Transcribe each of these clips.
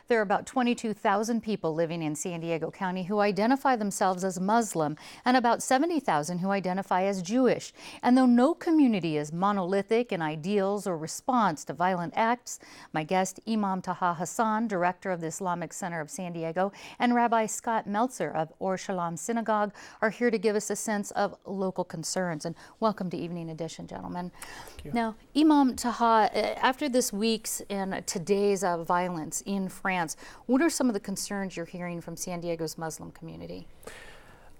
There are about 22,000 people living in San Diego County who identify themselves as Muslim and about 70,000 who identify as Jewish. And though no community is monolithic in ideals or response to violent acts, my guest Imam Taha Hassan, director of the Islamic Center of San Diego, and Rabbi Scott Meltzer of Or Shalom Synagogue are here to give us a sense of local concerns. And welcome to Evening Edition, gentlemen. Now, Imam Taha, after this week's and today's violence in France, what are some of the concerns you're hearing from San Diego's Muslim community?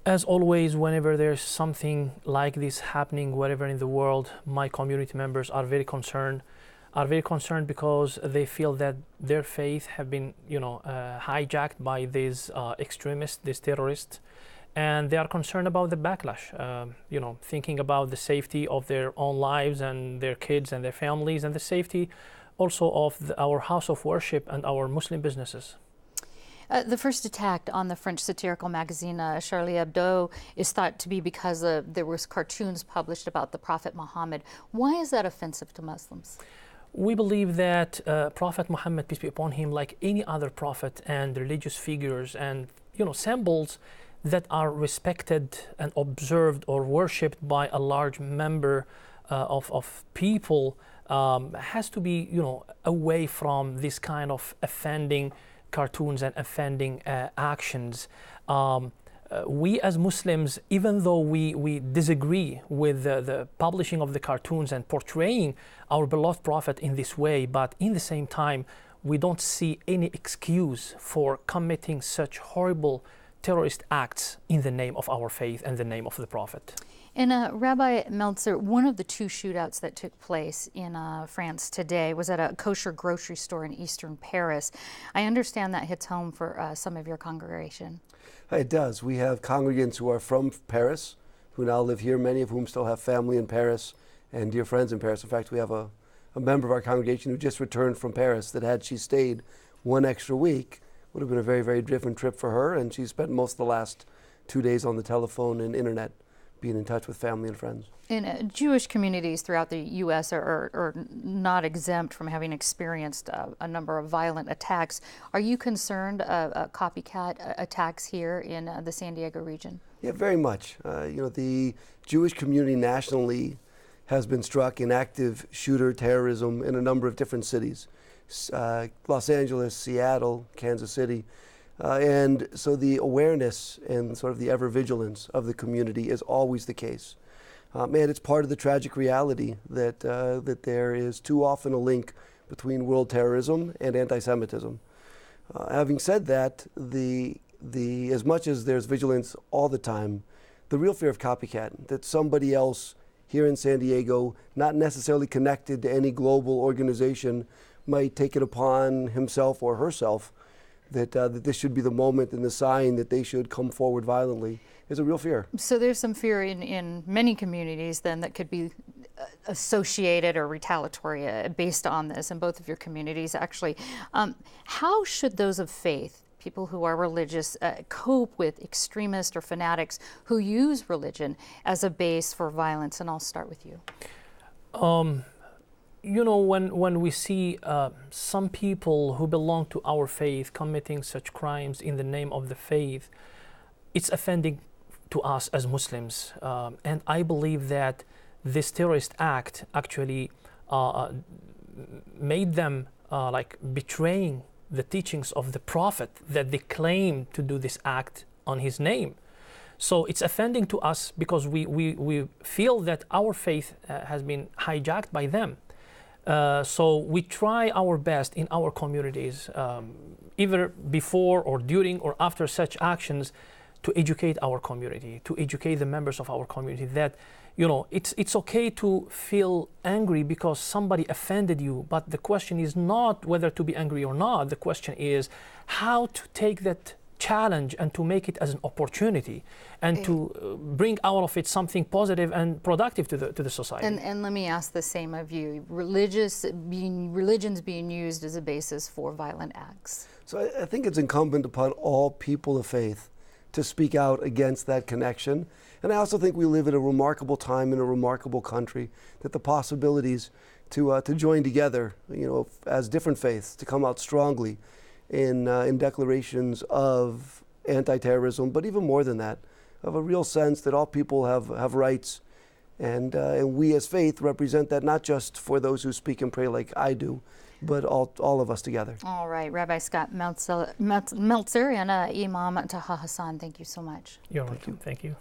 As always, whenever there's something like this happening wherever in the world, my community members are very concerned because they feel that their faith have been, hijacked by these extremists, these terrorists, and they are concerned about the backlash, thinking about the safety of their own lives and their kids and their families, and the safety also of our house of worship and our Muslim businesses. The first attack on the French satirical magazine Charlie Hebdo is thought to be because there was cartoons published about the Prophet Muhammad. Why is that offensive to Muslims? We believe that Prophet Muhammad, peace be upon him, like any other prophet and religious figures and symbols that are respected and observed or worshipped by a large number of people, has to be away from this kind of offending cartoons and offending actions. We as Muslims, even though we disagree with the publishing of the cartoons and portraying our beloved Prophet in this way, but in the same time, we don't see any excuse for committing such horrible terrorist acts in the name of our faith and the name of the Prophet. And Rabbi Meltzer, one of the two shootouts that took place in France today was at a kosher grocery store in eastern Paris. I understand that hits home for some of your congregation. It does. We have congregants who are from Paris, who now live here, many of whom still have family in Paris and dear friends in Paris. In fact, we have a member of our congregation who just returned from Paris that had she stayed one extra week, would have been a very, very different trip for her, and she spent most of the last 2 days on the telephone and internet being in touch with family and friends. And Jewish communities throughout the U.S. are not exempt from having experienced a number of violent attacks. Are you concerned of copycat attacks here in the San Diego region? Yeah, very much. The Jewish community nationally has been struck in active shooter terrorism in a number of different cities. Los Angeles, Seattle, Kansas City. And so the awareness and sort of the ever-vigilance of the community is always the case. And it's part of the tragic reality that there is too often a link between world terrorism and anti-Semitism. Having said that, as much as there's vigilance all the time, the real fear of copycat, that somebody else here in San Diego, not necessarily connected to any global organization, might take it upon himself or herself that this should be the moment and the sign that they should come forward violently, is a real fear. So there's some fear in many communities then that could be associated or retaliatory based on this in both of your communities actually. How should those of faith, people who are religious, cope with extremists or fanatics who use religion as a base for violence? And I'll start with you. When we see some people who belong to our faith committing such crimes in the name of the faith, it's offending to us as Muslims. And I believe that this terrorist act actually made them like betraying the teachings of the Prophet, that they claim to do this act on his name. So it's offending to us because we feel that our faith has been hijacked by them. So we try our best in our communities, either before or during or after such actions, to educate our community, to educate the members of our community that, it's okay to feel angry because somebody offended you, but the question is not whether to be angry or not. The question is how to take that challenge and to make it as an opportunity and to bring out of it something positive and productive to the society. And let me ask the same of you. Religions being used as a basis for violent acts. So I think it's incumbent upon all people of faith to speak out against that connection. And I also think we live at a remarkable time in a remarkable country, that the possibilities to join together, as different faiths, to come out strongly in declarations of anti-terrorism, but even more than that, of a real sense that all people have rights, and we as faith represent that, not just for those who speak and pray like I do, but all of us together. All right, Rabbi Scott Meltzer and Imam Taha Hassan, thank you so much. You're welcome. Thank you.